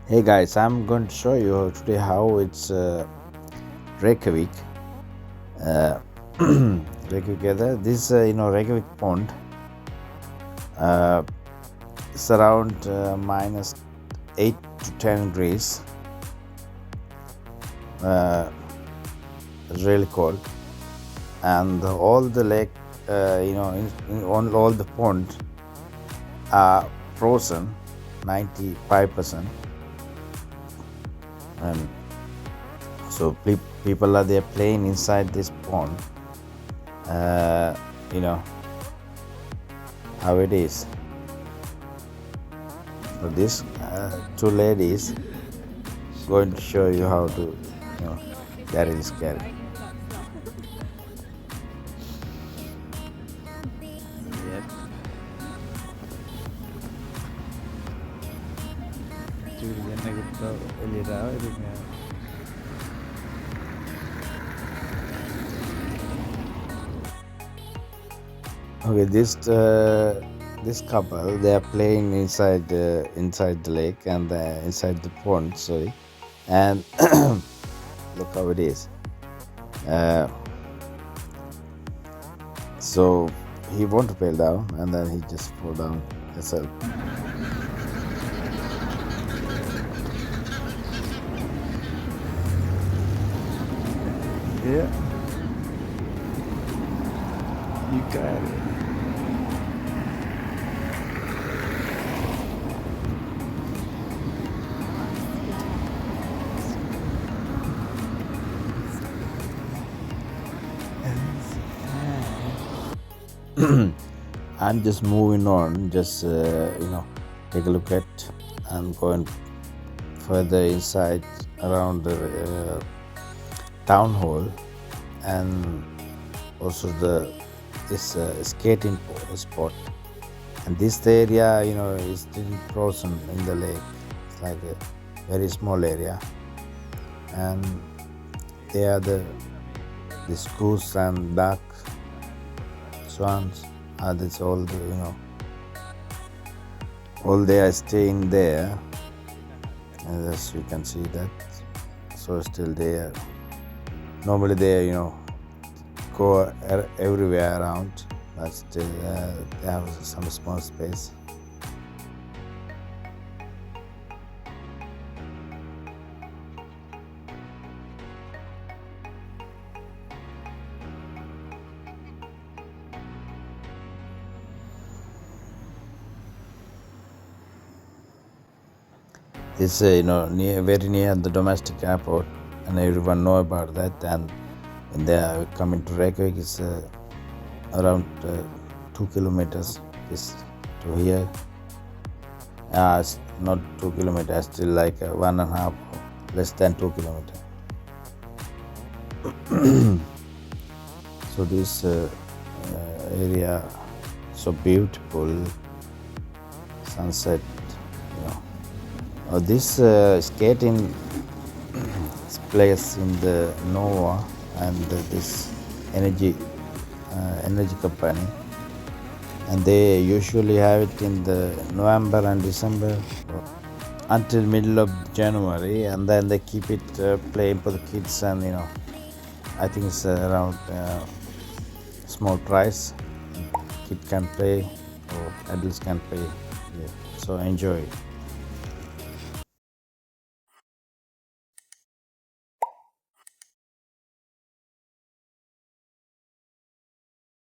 Hey guys, I'm going to show you today how it's Reykjavik. Uh, Reykjavik, this Reykjavik pond. Uh, it's around minus 8 to 10 degrees. Uh, it's really cold, and all the lake, on all the ponds are frozen, 95%, and so people are there playing inside this pond. You know how it is. So this two ladies going to show you how to carry this carry. Yep. Okay, this couple, they are playing inside the lake and inside the pond. Sorry, and look how it is. So he want to fell down, and then he just fall down himself. Yeah, you got it. I'm just moving on. Just take a look at. I'm going further inside around the town hall, and also this skating spot. And this area, is still frozen in the lake. It's like a very small area, and there are the goose and duck, swans. That's all all they are staying there, and as you can see that, so still there. Normally they go everywhere around, but still they have some small space. It's very near the domestic airport, and everyone know about that. And when they are coming to Reykjavik, it's around 2 kilometers is to here. It's not 2 kilometers, still like 1.5, less than 2 kilometers. So this area, so beautiful sunset. This skating place in the Nova, and this energy company, and they usually have it in the November and December until middle of January, and then they keep it playing for the kids. And I think it's around small price. Kid can play or adults can play. Yeah. So enjoy.